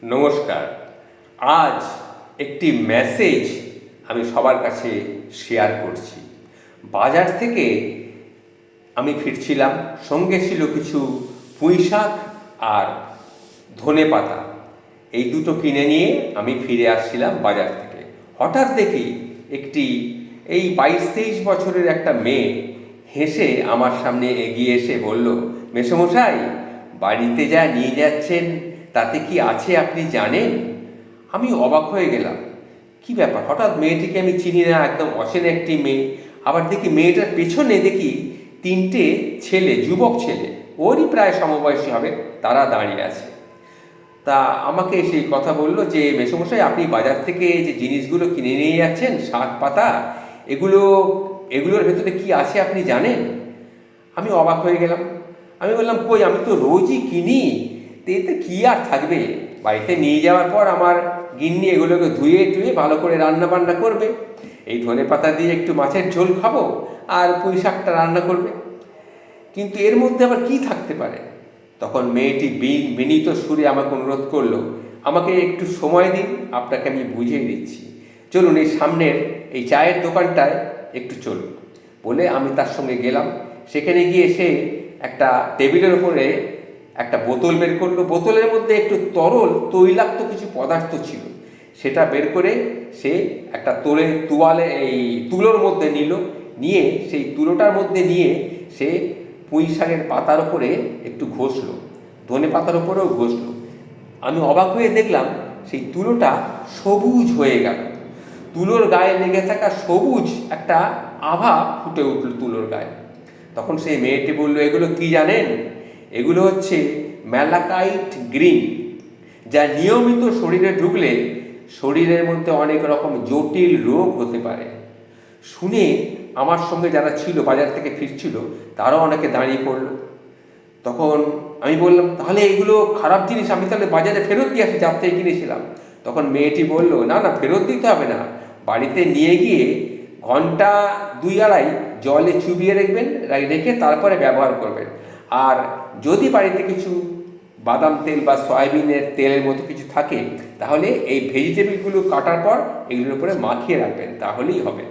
নমস্কার। আজ একটি মেসেজ আমি সবার কাছে শেয়ার করছি। বাজার থেকে আমি ফিরছিলাম, সঙ্গে ছিল কিছু পুঁইশাক আর ধনেপাতা। এই দুটো কিনে নিয়ে আমি ফিরে আসছিলাম বাজার থেকে। হঠাৎ দেখি একটি 22-23 বছরের একটা মেয়ে হেসে আমার সামনে এগিয়ে এসে বলল, মেসোমশাই, বাড়িতে যা নিয়ে যাচ্ছেন তাতে কি আছে আপনি জানেন? আমি অবাক হয়ে গেলাম। কি ব্যাপার, হঠাৎ মেয়েটিকে আমি চিনি না, একদম অচেনা একটি মেয়ে। আবার দেখি মেয়েটার পেছনে দেখি 3টে ছেলে, যুবক ছেলে, ওরই প্রায় সমবয়সী হবে, তারা দাঁড়িয়ে আছে। তা আমাকে সেই কথা বলল যে, মেসোমশাই, আপনি বাজার থেকে যে জিনিসগুলো কিনে নিয়ে যাচ্ছেন, শাক পাতা, এগুলো এগুলোর ভেতরে কি আছে আপনি জানেন? আমি অবাক হয়ে গেলাম। আমি বললাম, কই, আমি তো রোজই কিনি, তো এতে কী আর থাকবে? বাড়িতে নিয়ে যাওয়ার পর আমার গিন্নি এগুলোকে ধুয়ে টুয়ে ভালো করে রান্না বান্না করবে। এই ধনেপাতা দিয়ে একটু মাছের ঝোল খাবো, আর পুঁই শাকটা রান্না করবে। কিন্তু এর মধ্যে আবার কি থাকতে পারে? তখন মেয়েটি বিনীত সুরে আমাকে অনুরোধ করলো, আমাকে একটু সময় দিন, আপনাকে আমি বুঝিয়ে দিচ্ছি। চলুন, এই সামনের এই চায়ের দোকানটায় একটু চলুন। বলে আমি তার সঙ্গে গেলাম। সেখানে গিয়ে সে একটা টেবিলের উপরে একটা বোতল বের করলো। বোতলের মধ্যে একটু তরল তৈলাক্ত কিছু পদার্থ ছিল। সেটা বের করে সে একটা তুলোর মধ্যে নিল। নিয়ে সেই তুলোটার মধ্যে নিয়ে সে পুঁই শাকের পাতার উপরে একটু ঘষল, ধনে পাতার উপরেও ঘষল। আমি অবাক হয়ে দেখলাম সেই তুলোটা সবুজ হয়ে গেল। তুলোর গায়ে লেগে থাকা সবুজ একটা আভা ফুটে উঠল তুলোর গায়ে। তখন সেই মেয়েটি বলল, এগুলো কি জানেন? এগুলো হচ্ছে ম্যালাকাইট গ্রিন, যা নিয়মিত শরীরে ঢুকলে শরীরের মধ্যে অনেক রকম জটিল রোগ হতে পারে। শুনে আমার সঙ্গে যারা ছিল, বাজার থেকে ফিরছিল, তারাও অনেকে দাঁড়িয়ে পড়ল। তখন আমি বললাম, তাহলে এগুলো খারাপ জিনিস, আমি তাহলে বাজারে ফেরত দিয়ে আসি, যার থেকে কিনেছিলাম। তখন মেয়েটি বলল, না না, ফেরত দিতে হবে না, বাড়িতে নিয়ে গিয়ে ঘন্টা 2-2.5 জলে চুবিয়ে রাখবেন, রেখে তারপরে ব্যবহার করবেন। আর যদি বাড়িতে কিছু বাদাম তেল বা সয়াবিনের তেলের মতো কিছু থাকে, তাহলে এই ভেজিটেবলগুলো কাটার পর এগুলোর উপরে মাখিয়ে রাখবেন, তাহলেই হবে।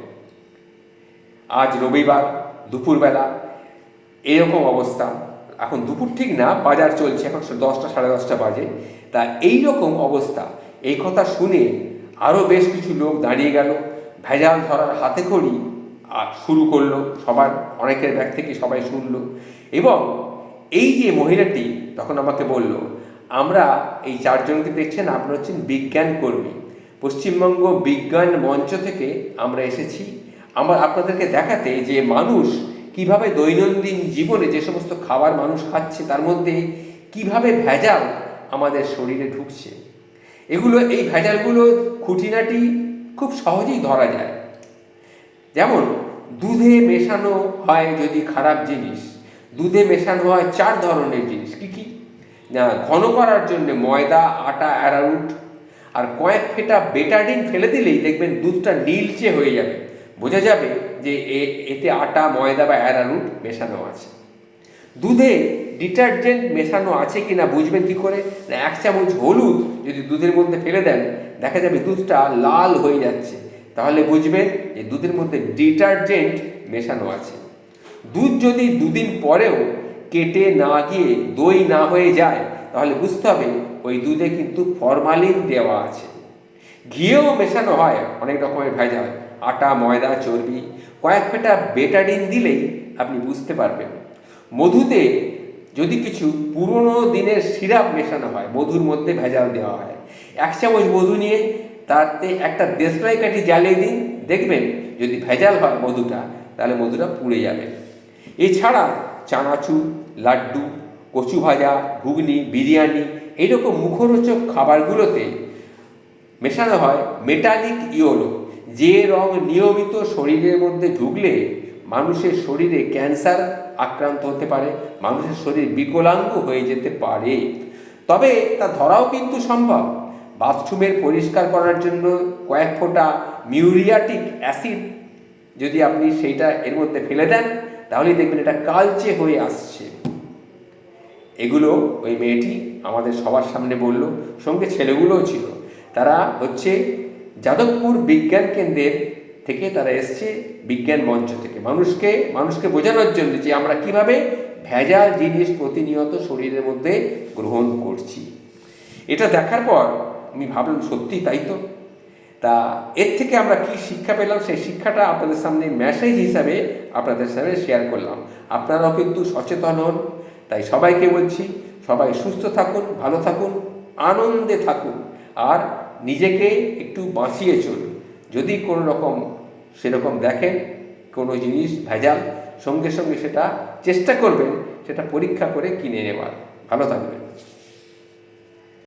আজ রবিবার দুপুরবেলা এরকম অবস্থা। এখন দুপুর ঠিক না, বাজার চলছে, এখন 10টা 10:30 বাজে। তা এই রকম অবস্থা। এই কথা শুনে আরও বেশ কিছু লোক দাঁড়িয়ে গেল, ভেজাল ধরার হাতে খড়ি শুরু করলো। সবার, অনেকের ব্যাগ থেকে সবাই শুনলো। এবং এই যে মহিলাটি তখন আমাকে বলল, আমরা এই 4জনকে দেখছেন, আপনারা হচ্ছেন বিজ্ঞান কর্মী, পশ্চিমবঙ্গ বিজ্ঞান মঞ্চ থেকে আমরা এসেছি। আমরা আপনাদেরকে দেখাতে যে মানুষ কিভাবে দৈনন্দিন জীবনে যে সমস্ত খাবার মানুষ খাচ্ছে, তার মধ্যে কিভাবে ভেজাল আমাদের শরীরে ঢুকছে। এই ভেজালগুলো খুঁটিনাটি খুব সহজেই ধরা যায়। যেমন দুধে মেশানো হয় যদি খারাপ জিনিস, দুধে মেশানো হয় 4 ধরনের জিনিস। কি কি? না, ঘন করার জন্য ময়দা, আটা, অ্যারারুট, আর কয়েক ফেটা বেটাডিন ফেলে দিলেই দেখবেন দুধটা নীলচে হয়ে যাবে, বোঝা যাবে যে এতে আটা, ময়দা বা অ্যারারুট মেশানো আছে। দুধে ডিটারজেন্ট মেশানো আছে কি না বুঝবেন কী করে? না, 1 চামচ হলুদ যদি দুধের মধ্যে ফেলে দেন, দেখা যাবে দুধটা লাল হয়ে যাচ্ছে, তাহলে বুঝবেন যে দুধের মধ্যে ডিটারজেন্ট মেশানো আছে। দুধ যদি 2 দিন পরেও কেটে না গিয়ে দই না হয়ে যায়, তাহলে বুঝতে হবে ওই দুধে কিন্তু ফরমালিন দেওয়া আছে। ঘিয়েও মেশানো হয় অনেক রকমের ভেজাল, আটা, ময়দা, চর্বি। কয়েক ফেটা বেটাডিন দিলেই আপনি বুঝতে পারবেন। মধুতে যদি কিছু পুরনো দিনের সিরাপ মেশানো হয়, মধুর মধ্যে ভেজাল দেওয়া হয়। 1 চামচ মধু নিয়ে তাতে একটা দেশলাই কাঠি জ্বালিয়ে দিন, দেখবেন যদি ভেজাল হয় মধুটা, তাহলে মধুটা পুড়ে যাবে। এছাড়া চানাচুর, লাড্ডু, কচু ভাজা, ঘুগনি, বিরিয়ানি, এইরকম মুখরোচক খাবারগুলোতে মেশানো হয় মেটালিক ইয়েলো, যে রং নিয়মিত শরীরের মধ্যে ঢুকলে মানুষের শরীরে ক্যান্সার আক্রান্ত হতে পারে, মানুষের শরীর বিকলাঙ্গ হয়ে যেতে পারে। তবে তা ধরাও কিন্তু সম্ভব। বাথরুমের পরিষ্কার করার জন্য কয়েক ফোঁটা মিউরিয়াটিক অ্যাসিড যদি আপনি সেইটা এর মধ্যে ফেলে দেন, তাহলেই দেখবেন এটা কালচে হয়ে আসছে। এগুলো ওই মেয়েটি আমাদের সবার সামনে বলল, সঙ্গে ছেলেগুলোও ছিল। তারা হচ্ছে যাদবপুর বিজ্ঞান কেন্দ্রের থেকে, তারা এসছে বিজ্ঞান মঞ্চ থেকে, মানুষকে বোঝানোর জন্য যে আমরা কিভাবে ভেজাল জিনিস প্রতিনিয়ত শরীরের মধ্যে গ্রহণ করছি। এটা দেখার পর আমি ভাবলাম সত্যি তাই তো। তা এর থেকে আমরা কি শিক্ষা পেলাম, সেই শিক্ষাটা আপনাদের সামনে মেসেজ হিসাবে আপনাদের সামনে শেয়ার করলাম। আপনারাও কিন্তু সচেতন হন। তাই সবাইকে বলছি, সবাই সুস্থ থাকুন, ভালো থাকুন, আনন্দে থাকুন, আর নিজেকে একটু বাঁচিয়ে চলুন। যদি কোনো রকম সেরকম দেখেন কোনো জিনিস ভেজাল, সঙ্গে সঙ্গে সেটা চেষ্টা করবেন সেটা পরীক্ষা করে কিনে নেওয়ার। ভালো থাকবেন।